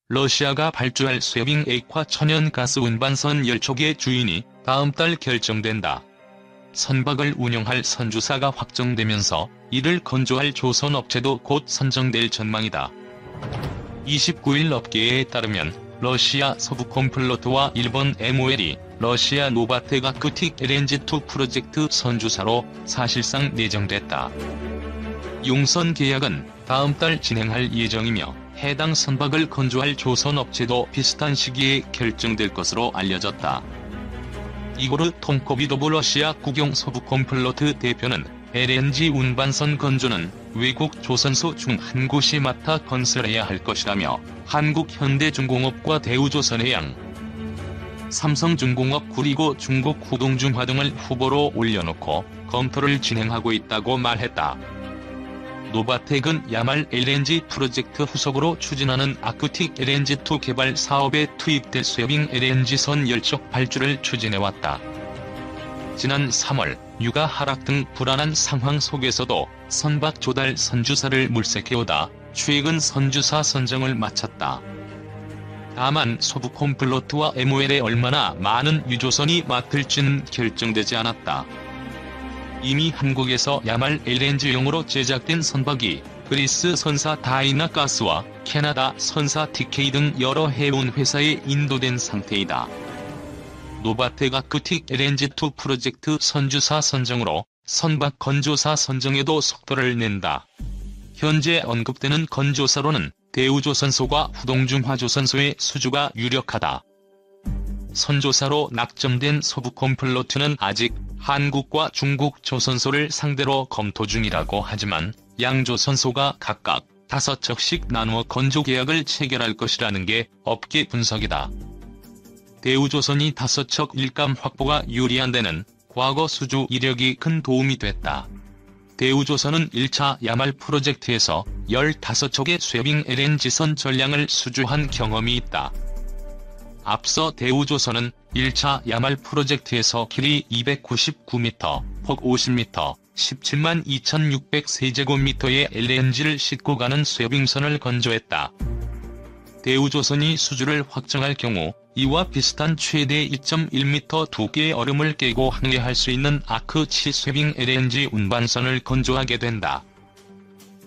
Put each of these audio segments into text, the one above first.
러시아가 발주할 쇠빙 액화 천연가스 운반선 10척의 주인이 다음 달 결정된다. 선박을 운영할 선주사가 확정되면서 이를 건조할 조선업체도 곧 선정될 전망이다. 29일 업계에 따르면 러시아 서부콤플로트와 일본 MOL이 러시아 노바텍 아크틱 LNG2 프로젝트 선주사로 사실상 내정됐다. 용선 계약은 다음 달 진행할 예정이며 해당 선박을 건조할 조선업체도 비슷한 시기에 결정될 것으로 알려졌다. 이고르 톰코비도브 러시아 국영 서부콤플로트 대표는 LNG 운반선 건조는 외국 조선소 중 한 곳이 맡아 건설해야 할 것이라며 한국현대중공업과 대우조선해양, 삼성중공업 그리고 중국 후동중화 등을 후보로 올려놓고 검토를 진행하고 있다고 말했다. 노바텍은 야말 LNG 프로젝트 후속으로 추진하는 아크틱 LNG2 개발 사업에 투입될 쇠빙 LNG선 10척 발주를 추진해왔다. 지난 3월 유가 하락 등 불안한 상황 속에서도 선박 조달 선주사를 물색해오다 최근 선주사 선정을 마쳤다. 다만 서부콤플로트와 MOL에 얼마나 많은 유조선이 맡을지는 결정되지 않았다. 이미 한국에서 야말 LNG용으로 제작된 선박이 그리스 선사 다이나가스와 캐나다 선사 TK 등 여러 해운 회사에 인도된 상태이다. 노바텍 아크틱 LNG2 프로젝트 선주사 선정으로 선박 건조사 선정에도 속도를 낸다. 현재 언급되는 건조사로는 대우조선소와 후동중화조선소의 수주가 유력하다. 선조사로 낙점된 서부콤플로트는 아직 한국과 중국 조선소를 상대로 검토 중이라고 하지만 양조선소가 각각 5척씩 나누어 건조 계약을 체결할 것이라는 게 업계 분석이다. 대우조선이 5척 일감 확보가 유리한 데는 과거 수주 이력이 큰 도움이 됐다. 대우조선은 1차 야말 프로젝트에서 15척의 쇠빙 LNG선 전량을 수주한 경험이 있다. 앞서 대우조선은 1차 야말 프로젝트에서 길이 299m, 폭 50m, 17만 2600세제곱미터의 LNG를 싣고 가는 쇠빙선을 건조했다. 대우조선이 수주를 확정할 경우 이와 비슷한 최대 2.1m 두께의 얼음을 깨고 항해할 수 있는 아크7 쇠빙 LNG 운반선을 건조하게 된다.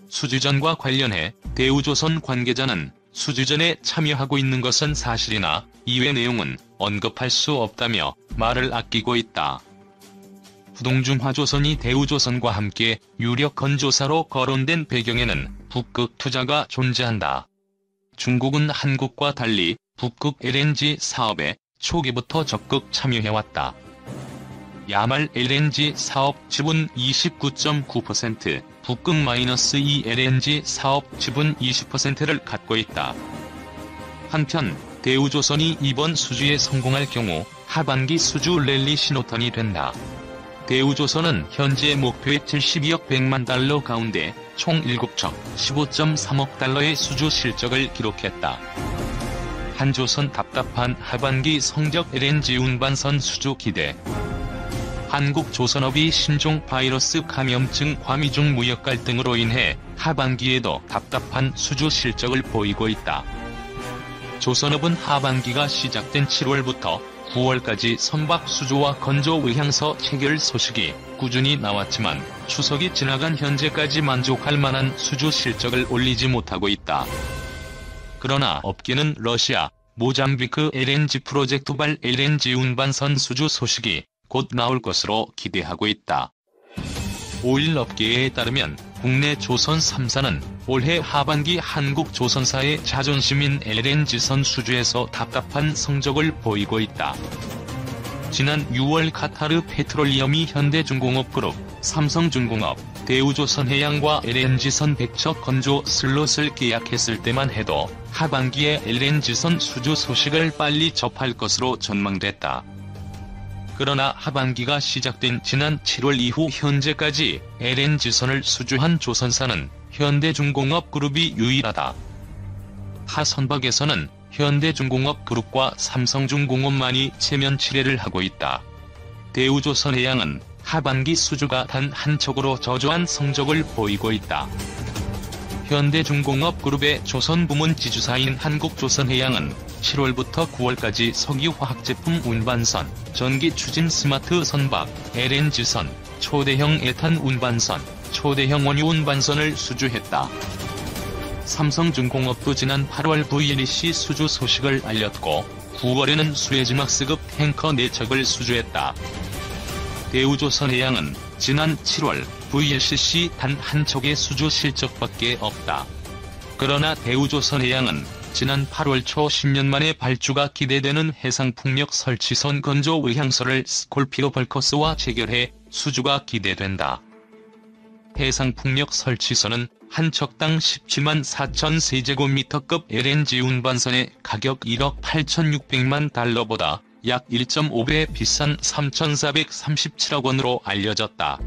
수주전과 관련해 대우조선 관계자는 수주전에 참여하고 있는 것은 사실이나 이외 내용은 언급할 수 없다며 말을 아끼고 있다. 후동중화조선이 대우조선과 함께 유력 건조사로 거론된 배경에는 북극 투자가 존재한다. 중국은 한국과 달리 북극 LNG 사업에 초기부터 적극 참여해왔다. 야말 LNG 사업 지분 29.9%, 북극-2 LNG 사업 지분 20%를 갖고 있다. 한편 대우조선이 이번 수주에 성공할 경우 하반기 수주 랠리 신호탄이 된다. 대우조선은 현재 목표의 72억 100만 달러 가운데 총 7척 15.3억 달러의 수주 실적을 기록했다. 한조선 답답한 하반기 성적 LNG 운반선 수주 기대. 한국조선업이 신종 바이러스 감염증 과미중 무역 갈등으로 인해 하반기에도 답답한 수주 실적을 보이고 있다. 조선업은 하반기가 시작된 7월부터 9월까지 선박 수주와 건조 의향서 체결 소식이 꾸준히 나왔지만 추석이 지나간 현재까지 만족할 만한 수주 실적을 올리지 못하고 있다. 그러나 업계는 러시아, 모잠비크 LNG 프로젝트 발 LNG 운반선 수주 소식이 곧 나올 것으로 기대하고 있다. 5일 업계에 따르면 국내 조선 3사는 올해 하반기 한국 조선사의 자존심인 LNG선 수주에서 답답한 성적을 보이고 있다. 지난 6월 카타르 페트롤리엄이 현대중공업그룹, 삼성중공업, 대우조선해양과 LNG선 100척 건조 슬롯을 계약했을 때만 해도 하반기에 LNG선 수주 소식을 빨리 접할 것으로 전망됐다. 그러나 하반기가 시작된 지난 7월 이후 현재까지 LNG선을 수주한 조선사는 현대중공업그룹이 유일하다. 타 선박에서는 현대중공업그룹과 삼성중공업만이 체면 치레를 하고 있다. 대우조선해양은 하반기 수주가 단 한 척으로 저조한 성적을 보이고 있다. 현대중공업그룹의 조선부문 지주사인 한국조선해양은 7월부터 9월까지 석유화학제품 운반선, 전기 추진 스마트 선박, LNG선, 초대형 에탄 운반선, 초대형 원유 운반선을 수주했다. 삼성중공업도 지난 8월 VLEC 수주 소식을 알렸고 9월에는 수에즈막스급 탱커 4척을 수주했다. 대우조선해양은 지난 7월 VLCC 단 한 척의 수주 실적밖에 없다. 그러나 대우조선해양은 지난 8월 초 10년 만에 발주가 기대되는 해상풍력 설치선 건조 의향서를 스콜피오 벌커스와 체결해 수주가 기대된다. 해상풍력 설치선은 한 척당 17만 4천 세제곱미터급 LNG 운반선의 가격 1억 8,600만 달러보다 약 1.5배 비싼 3,437억 원으로 알려졌다.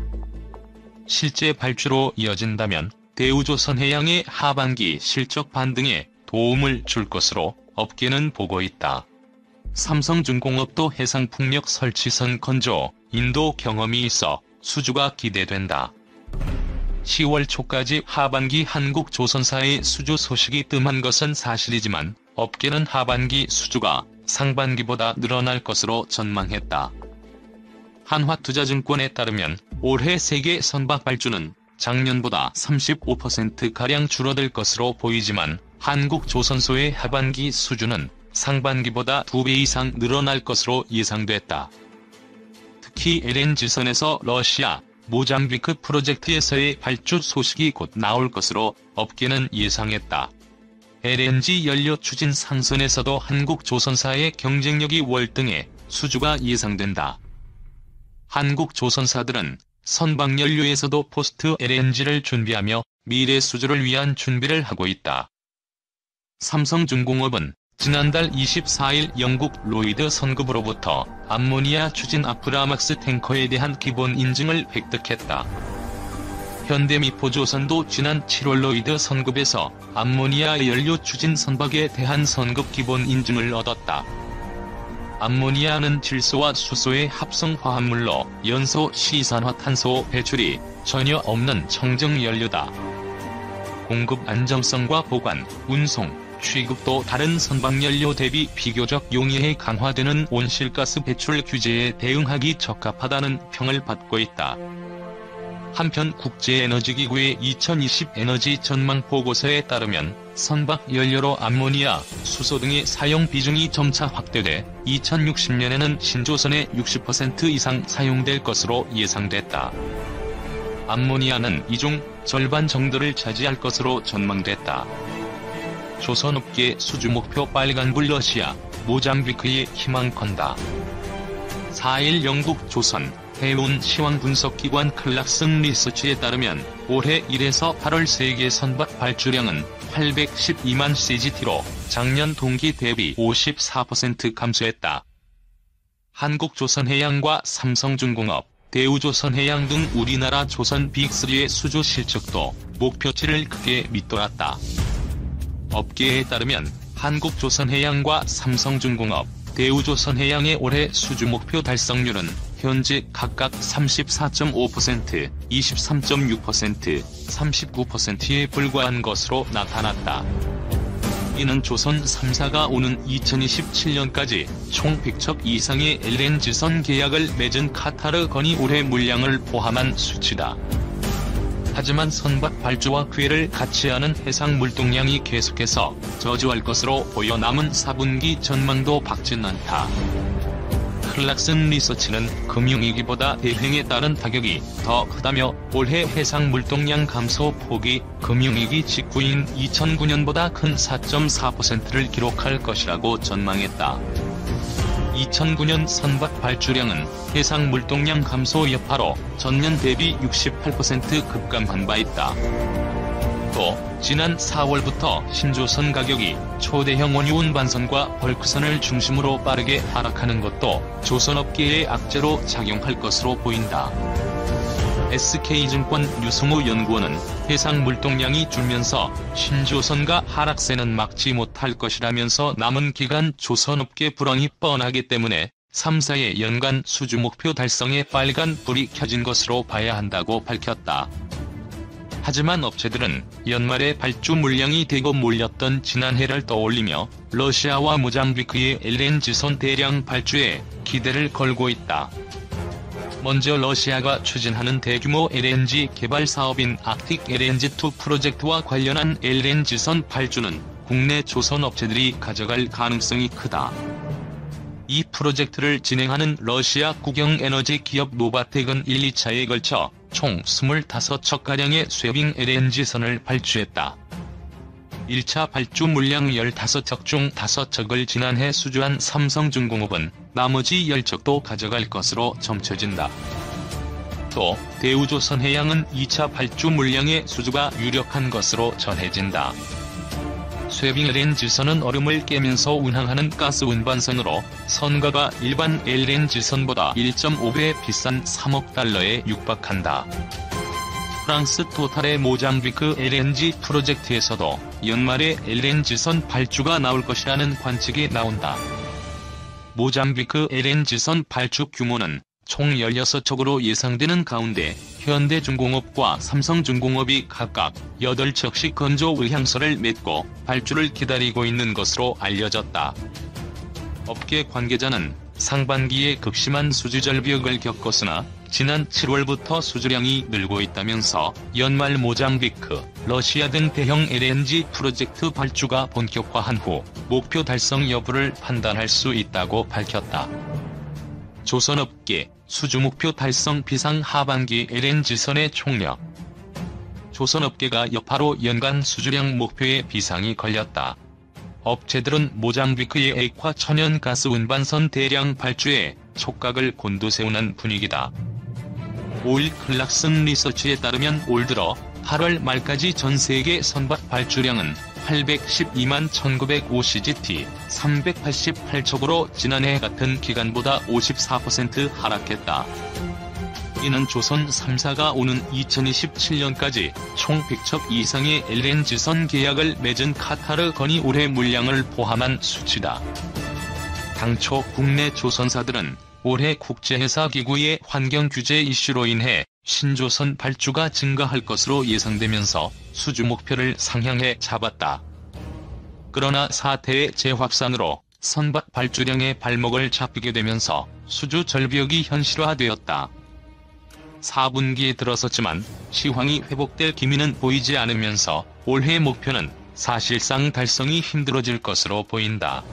실제 발주로 이어진다면 대우조선해양의 하반기 실적 반등에 도움을 줄 것으로 업계는 보고 있다. 삼성중공업도 해상풍력 설치선 건조, 인도 경험이 있어 수주가 기대된다. 10월 초까지 하반기 한국조선사의 수주 소식이 뜸한 것은 사실이지만 업계는 하반기 수주가 상반기보다 늘어날 것으로 전망했다. 한화투자증권에 따르면 올해 세계 선박 발주는 작년보다 35%가량 줄어들 것으로 보이지만 한국조선소의 하반기 수주는 상반기보다 2배 이상 늘어날 것으로 예상됐다. 특히 LNG선에서 러시아, 모잠비크 프로젝트에서의 발주 소식이 곧 나올 것으로 업계는 예상했다. LNG 연료 추진 상선에서도 한국조선사의 경쟁력이 월등해 수주가 예상된다. 한국조선사들은 선박연료에서도 포스트 LNG를 준비하며 미래 수주를 위한 준비를 하고 있다. 삼성중공업은 지난달 24일 영국 로이드 선급으로부터 암모니아 추진 아프라막스 탱커에 대한 기본 인증을 획득했다. 현대미포조선도 지난 7월 로이드 선급에서 암모니아 연료 추진 선박에 대한 선급 기본 인증을 얻었다. 암모니아는 질소와 수소의 합성 화합물로 연소 시산화탄소 배출이 전혀 없는 청정 연료다. 공급 안정성과 보관, 운송, 취급도 다른 선박연료 대비 비교적 용이해 강화되는 온실가스 배출 규제에 대응하기 적합하다는 평을 받고 있다. 한편 국제에너지기구의 2020 에너지 전망 보고서에 따르면 선박 연료로 암모니아, 수소 등의 사용 비중이 점차 확대돼 2060년에는 신조선의 60% 이상 사용될 것으로 예상됐다. 암모니아는 이 중 절반 정도를 차지할 것으로 전망됐다. 조선업계 수주 목표 빨간불 러시아, 모잠비크에 희망컨다. 4일 영국 조선, 해운 시황 분석기관 클락슨 리서치에 따르면 올해 1에서 8월 세계 선박 발주량은 812만 CGT로 작년 동기 대비 54% 감소했다. 한국조선해양과 삼성중공업, 대우조선해양 등 우리나라 조선 빅3의 수주 실적도 목표치를 크게 밑돌았다. 업계에 따르면 한국조선해양과 삼성중공업, 대우조선해양의 올해 수주 목표 달성률은 현재 각각 34.5%, 23.6%, 39%에 불과한 것으로 나타났다. 이는 조선 3사가 오는 2027년까지 총 100척 이상의 LNG선 계약을 맺은 카타르 건의 올해 물량을 포함한 수치다. 하지만 선박 발주와 기회를 같이 하는 해상 물동량이 계속해서 저조할 것으로 보여 남은 4분기 전망도 밝진 않다. 클락슨 리서치는 금융위기보다 대행에 따른 타격이 더 크다며 올해 해상 물동량 감소 폭이 금융위기 직후인 2009년보다 큰 4.4%를 기록할 것이라고 전망했다. 2009년 선박 발주량은 해상 물동량 감소 여파로 전년 대비 68% 급감한 바 있다. 또 지난 4월부터 신조선 가격이 초대형 원유 운반선과 벌크선을 중심으로 빠르게 하락하는 것도 조선업계의 악재로 작용할 것으로 보인다. SK증권 유승우 연구원은 해상 물동량이 줄면서 신조선가 하락세는 막지 못할 것이라면서 남은 기간 조선업계 불황이 뻔하기 때문에 3사의 연간 수주 목표 달성에 빨간 불이 켜진 것으로 봐야 한다고 밝혔다. 하지만 업체들은 연말에 발주 물량이 대거 몰렸던 지난해를 떠올리며 러시아와 모잠비크의 LNG선 대량 발주에 기대를 걸고 있다. 먼저 러시아가 추진하는 대규모 LNG 개발 사업인 아크틱 LNG2 프로젝트와 관련한 LNG선 발주는 국내 조선 업체들이 가져갈 가능성이 크다. 이 프로젝트를 진행하는 러시아 국영에너지 기업 노바텍은 1, 2차에 걸쳐 총 25척가량의 쇠빙 LNG선을 발주했다. 1차 발주 물량 15척 중 5척을 지난해 수주한 삼성중공업은 나머지 10척도 가져갈 것으로 점쳐진다. 또 대우조선해양은 2차 발주 물량의 수주가 유력한 것으로 전해진다. 쇠빙 LNG선은 얼음을 깨면서 운항하는 가스 운반선으로 선가가 일반 LNG선보다 1.5배 비싼 3억 달러에 육박한다. 프랑스 토탈의 모잠비크 LNG 프로젝트에서도 연말에 LNG선 발주가 나올 것이라는 관측이 나온다. 모잠비크 LNG선 발주 규모는 총 16척으로 예상되는 가운데 현대중공업과 삼성중공업이 각각 8척씩 건조 의향서를 맺고 발주를 기다리고 있는 것으로 알려졌다. 업계 관계자는 상반기에 극심한 수주 절벽을 겪었으나 지난 7월부터 수주량이 늘고 있다면서 연말 모잠비크, 러시아 등 대형 LNG 프로젝트 발주가 본격화한 후 목표 달성 여부를 판단할 수 있다고 밝혔다. 조선업계, 수주 목표 달성 비상 하반기 LNG선의 총력. 조선업계가 여파로 연간 수주량 목표에 비상이 걸렸다. 업체들은 모잠비크의 액화 천연가스 운반선 대량 발주에 촉각을 곤두세우는 분위기다. 5일 클락슨 리서치에 따르면 올 들어 8월 말까지 전 세계 선박 발주량은 812만 1905CGT, 388척으로 지난해 같은 기간보다 54% 하락했다. 이는 조선 3사가 오는 2027년까지 총 100척 이상의 LNG선 계약을 맺은 카타르 건의 올해 물량을 포함한 수치다. 당초 국내 조선사들은 올해 국제회사기구의 환경규제 이슈로 인해 신조선 발주가 증가할 것으로 예상되면서 수주 목표를 상향해 잡았다. 그러나 사태의 재확산으로 선박 발주량의 발목을 잡히게 되면서 수주 절벽이 현실화되었다. 4분기에 들어섰지만 시황이 회복될 기미는 보이지 않으면서 올해 목표는 사실상 달성이 힘들어질 것으로 보인다.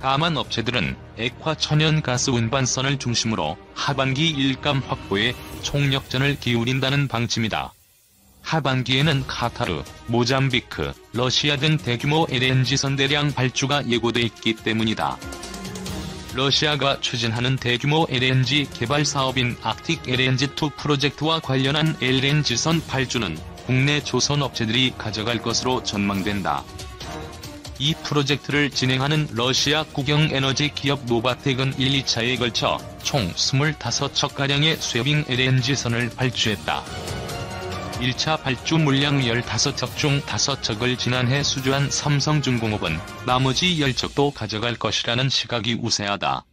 다만 업체들은 액화 천연가스 운반선을 중심으로 하반기 일감 확보에 총력전을 기울인다는 방침이다. 하반기에는 카타르, 모잠비크, 러시아 등 대규모 LNG선 대량 발주가 예고돼 있기 때문이다. 러시아가 추진하는 대규모 LNG 개발 사업인 아크틱 LNG2 프로젝트와 관련한 LNG선 발주는 국내 조선 업체들이 가져갈 것으로 전망된다. 이 프로젝트를 진행하는 러시아 국영에너지 기업 노바텍은 1, 2차에 걸쳐 총 25척가량의 쇠빙 LNG선을 발주했다. 1차 발주 물량 15척 중 5척을 지난해 수주한 삼성중공업은 나머지 10척도 가져갈 것이라는 시각이 우세하다.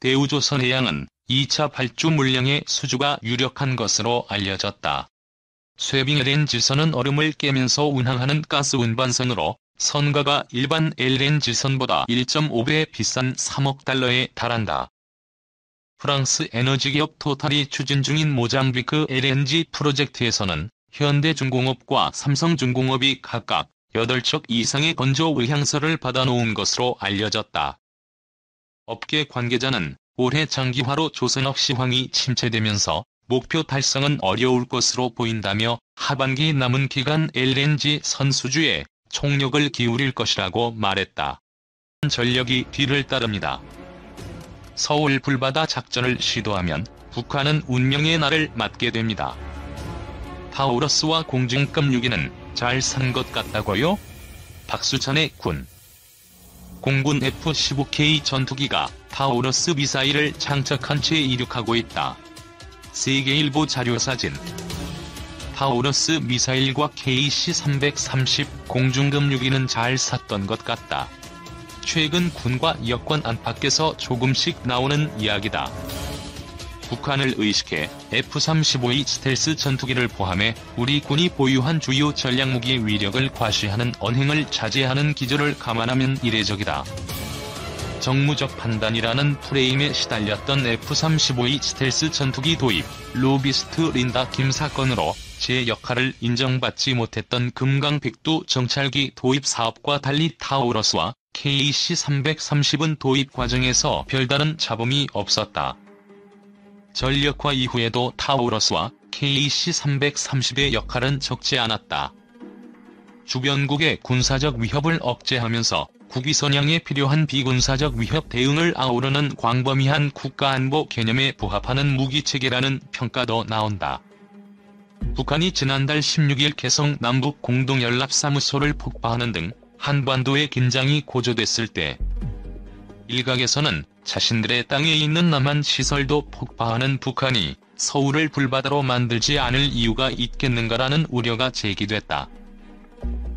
대우조선해양은 2차 발주 물량의 수주가 유력한 것으로 알려졌다. 쇠빙 LNG선은 얼음을 깨면서 운항하는 가스 운반선으로 선가가 일반 LNG선보다 1.5배 비싼 3억 달러에 달한다. 프랑스 에너지기업 토탈이 추진 중인 모잠비크 LNG 프로젝트에서는 현대중공업과 삼성중공업이 각각 8척 이상의 건조 의향서를 받아놓은 것으로 알려졌다. 업계 관계자는 올해 장기화로 조선업 시황이 침체되면서 목표 달성은 어려울 것으로 보인다며 하반기 남은 기간 LNG 선 수주에 총력을 기울일 것이라고 말했다. 전력이 뒤를 따릅니다. 서울 불바다 작전을 시도하면 북한은 운명의 날을 맞게 됩니다. 타우러스와 공중급 6위는 잘 산 것 같다고요? 박수찬의 군. 공군 F-15K 전투기가 타우러스 미사일을 장착한 채 이륙하고 있다. 세계일보 자료사진. 타우러스 미사일과 KC-330 공중급 6위는 잘 샀던 것 같다. 최근 군과 여권 안팎에서 조금씩 나오는 이야기다. 북한을 의식해 F-35E 스텔스 전투기를 포함해 우리 군이 보유한 주요 전략무기의 위력을 과시하는 언행을 자제하는 기조를 감안하면 이례적이다. 정무적 판단이라는 프레임에 시달렸던 F-35E 스텔스 전투기 도입, 로비스트 린다 김 사건으로 제 역할을 인정받지 못했던 금강백두 정찰기 도입 사업과 달리 타우러스와 KC-330은 도입 과정에서 별다른 잡음이 없었다. 전력화 이후에도 타우러스와 KC-330의 역할은 적지 않았다. 주변국의 군사적 위협을 억제하면서 국위 선양에 필요한 비군사적 위협 대응을 아우르는 광범위한 국가안보 개념에 부합하는 무기체계라는 평가도 나온다. 북한이 지난달 16일 개성 남북 공동연락사무소를 폭파하는 등 한반도의 긴장이 고조됐을 때 일각에서는 자신들의 땅에 있는 남한 시설도 폭파하는 북한이 서울을 불바다로 만들지 않을 이유가 있겠는가라는 우려가 제기됐다.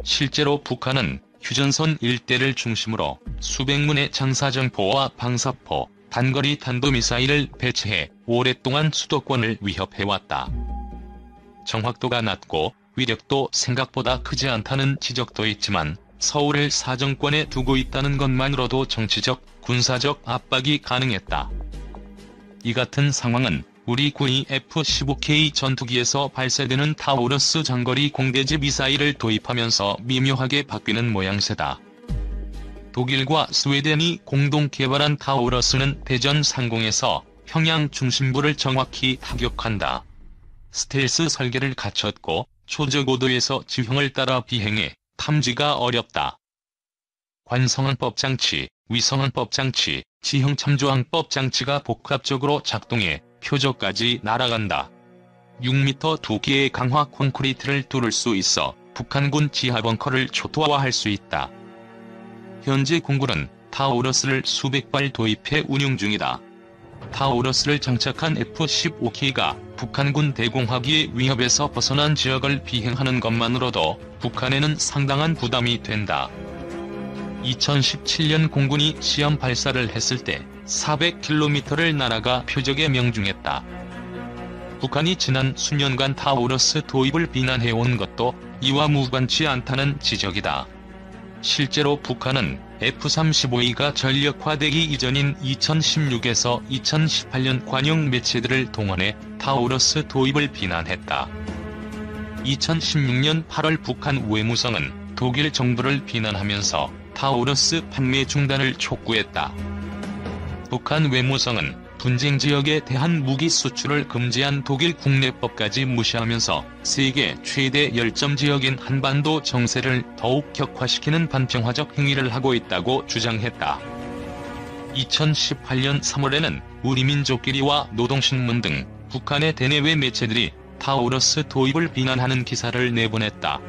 실제로 북한은 휴전선 일대를 중심으로 수백 문의 장사정포와 방사포, 단거리 탄도미사일을 배치해 오랫동안 수도권을 위협해왔다. 정확도가 낮고 위력도 생각보다 크지 않다는 지적도 있지만 서울을 사정권에 두고 있다는 것만으로도 정치적, 군사적 압박이 가능했다. 이 같은 상황은 우리 군이 F-15K 전투기에서 발사되는 타우러스 장거리 공대지 미사일을 도입하면서 미묘하게 바뀌는 모양새다. 독일과 스웨덴이 공동 개발한 타우러스는 대전 상공에서 평양 중심부를 정확히 타격한다. 스텔스 설계를 갖췄고 초저고도에서 지형을 따라 비행해 탐지가 어렵다. 관성항법 장치, 위성항법 장치, 지형 참조항법 장치가 복합적으로 작동해 표적까지 날아간다. 6m 두께의 강화 콘크리트를 뚫을 수 있어 북한군 지하벙커를 초토화할 수 있다. 현재 공군은 타우러스를 수백 발 도입해 운용 중이다. 타우러스를 장착한 F-15K가 북한군 대공화기의 위협에서 벗어난 지역을 비행하는 것만으로도 북한에는 상당한 부담이 된다. 2017년 공군이 시험 발사를 했을 때 400km를 날아가 표적에 명중했다. 북한이 지난 수년간 타우러스 도입을 비난해온 것도 이와 무관치 않다는 지적이다. 실제로 북한은 F-35E가 전력화되기 이전인 2016에서 2018년 관영 매체들을 동원해 타우러스 도입을 비난했다. 2016년 8월 북한 외무성은 독일 정부를 비난하면서 타우러스 판매 중단을 촉구했다. 북한 외무성은 분쟁 지역에 대한 무기 수출을 금지한 독일 국내법까지 무시하면서 세계 최대 열점 지역인 한반도 정세를 더욱 격화시키는 반평화적 행위를 하고 있다고 주장했다. 2018년 3월에는 우리민족끼리와 노동신문 등 북한의 대내외 매체들이 타우러스 도입을 비난하는 기사를 내보냈다.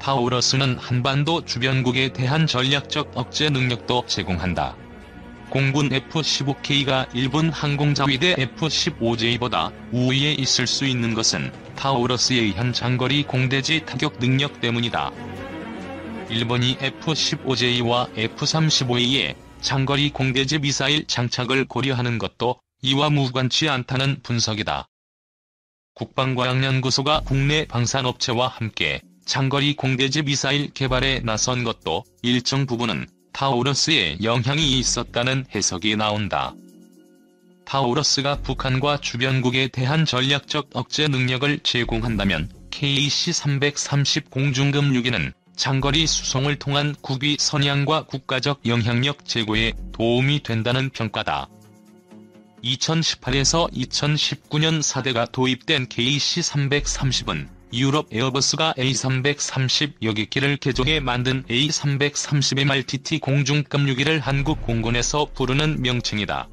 타우러스는 한반도 주변국에 대한 전략적 억제 능력도 제공한다. 공군 F-15K가 일본 항공자위대 F-15J보다 우위에 있을 수 있는 것은 타우러스에 의한 장거리 공대지 타격 능력 때문이다. 일본이 F-15J와 F-35E의 장거리 공대지 미사일 장착을 고려하는 것도 이와 무관치 않다는 분석이다. 국방과학연구소가 국내 방산업체와 함께 장거리 공대지 미사일 개발에 나선 것도 일정 부분은 타우러스에 영향이 있었다는 해석이 나온다. 타우러스가 북한과 주변국에 대한 전략적 억제 능력을 제공한다면 KC-330 공중급유기는 장거리 수송을 통한 국위 선양과 국가적 영향력 제고에 도움이 된다는 평가다. 2018에서 2019년 4대가 도입된 KC-330은 유럽 에어버스가 A330 여객기를 개조해 만든 A330MRTT 공중급유기를 한국 공군에서 부르는 명칭이다.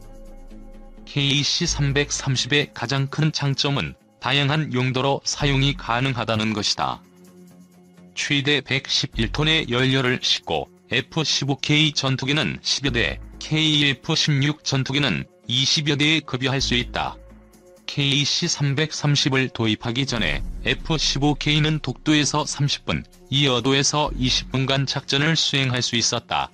KC-330의 가장 큰 장점은 다양한 용도로 사용이 가능하다는 것이다. 최대 111톤의 연료를 싣고 F-15K 전투기는 10여 대, KF-16 전투기는 20여 대에 급유할 수 있다. KC-330을 도입하기 전에 F-15K는 독도에서 30분, 이어도에서 20분간 작전을 수행할 수 있었다.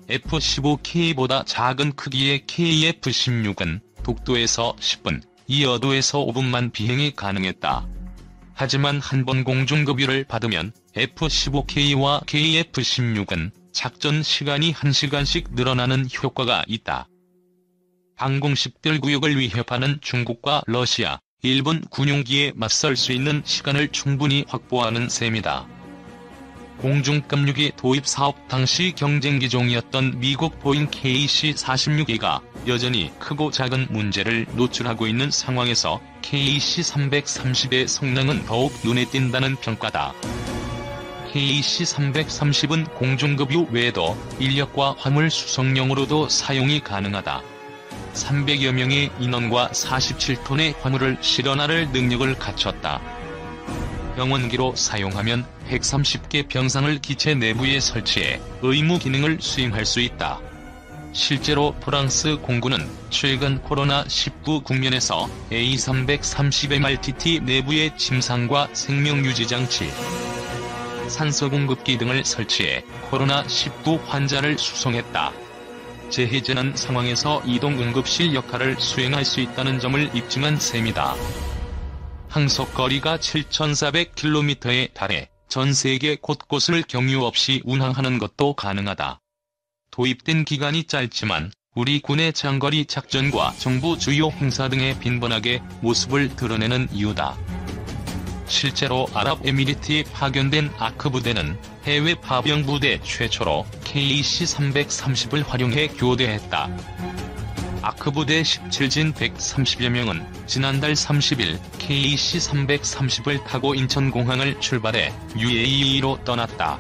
F-15K보다 작은 크기의 KF-16은 북도에서 10분, 이어도에서 5분만 비행이 가능했다. 하지만 한 번 공중급유를 받으면 F-15K와 KF-16은 작전 시간이 1시간씩 늘어나는 효과가 있다. 방공 식별구역을 위협하는 중국과 러시아, 일본 군용기에 맞설 수 있는 시간을 충분히 확보하는 셈이다. 공중급유기 도입 사업 당시 경쟁기종이었던 미국 보잉 KC-46A가 여전히 크고 작은 문제를 노출하고 있는 상황에서 KC-330의 성능은 더욱 눈에 띈다는 평가다. KC-330은 공중급유 외에도 인력과 화물 수송용으로도 사용이 가능하다. 300여 명의 인원과 47톤의 화물을 실어나를 능력을 갖췄다. 병원기로 사용하면 130개 병상을 기체 내부에 설치해 의무 기능을 수행할 수 있다. 실제로 프랑스 공군은 최근 코로나19 국면에서 A330MRTT 내부에 침상과 생명유지장치, 산소공급기 등을 설치해 코로나19 환자를 수송했다. 재해제난 상황에서 이동응급실 역할을 수행할 수 있다는 점을 입증한 셈이다. 항속거리가 7,400km에 달해 전 세계 곳곳을 경유 없이 운항하는 것도 가능하다. 도입된 기간이 짧지만 우리 군의 장거리 작전과 정부 주요 행사 등에 빈번하게 모습을 드러내는 이유다. 실제로 아랍에미리트에 파견된 아크 부대는 해외 파병 부대 최초로 KC-330을 활용해 교대했다. 아크 부대 17진 130여 명은 지난달 30일 KC-330을 타고 인천공항을 출발해 UAE로 떠났다.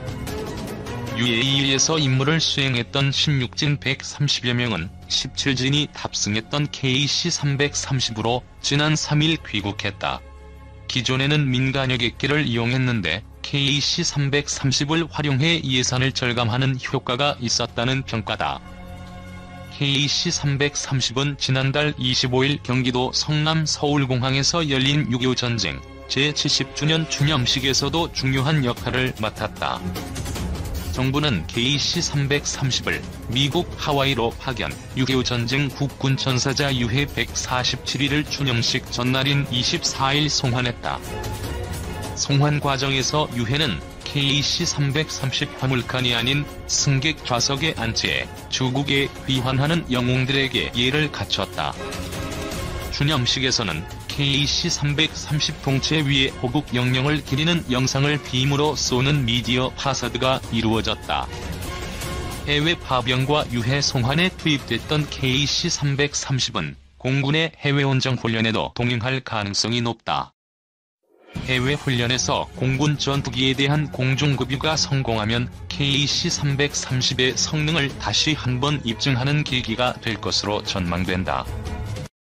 UAE에서 임무를 수행했던 16진 130여 명은 17진이 탑승했던 KC-330으로 지난 3일 귀국했다. 기존에는 민간 여객기를 이용했는데 KC-330을 활용해 예산을 절감하는 효과가 있었다는 평가다. KC-330은 지난달 25일 경기도 성남 서울공항에서 열린 6.25 전쟁 제70주년 기념식에서도 중요한 역할을 맡았다. 정부는 KC-330을 미국 하와이로 파견, 6.25 전쟁 국군 전사자 유해 147일 추념식 전날인 24일 송환했다. 송환 과정에서 유해는 KC-330 화물칸이 아닌 승객 좌석에 안치해 주국에 귀환하는 영웅들에게 예를 갖췄다. 추념식에서는 KC-330 동체 위에 호국 영령을 기리는 영상을 빔으로 쏘는 미디어 파사드가 이루어졌다. 해외 파병과 유해 송환에 투입됐던 KC-330은 공군의 해외 원정 훈련에도 동행할 가능성이 높다. 해외 훈련에서 공군 전투기에 대한 공중급유가 성공하면 KC-330의 성능을 다시 한번 입증하는 계기가 될 것으로 전망된다.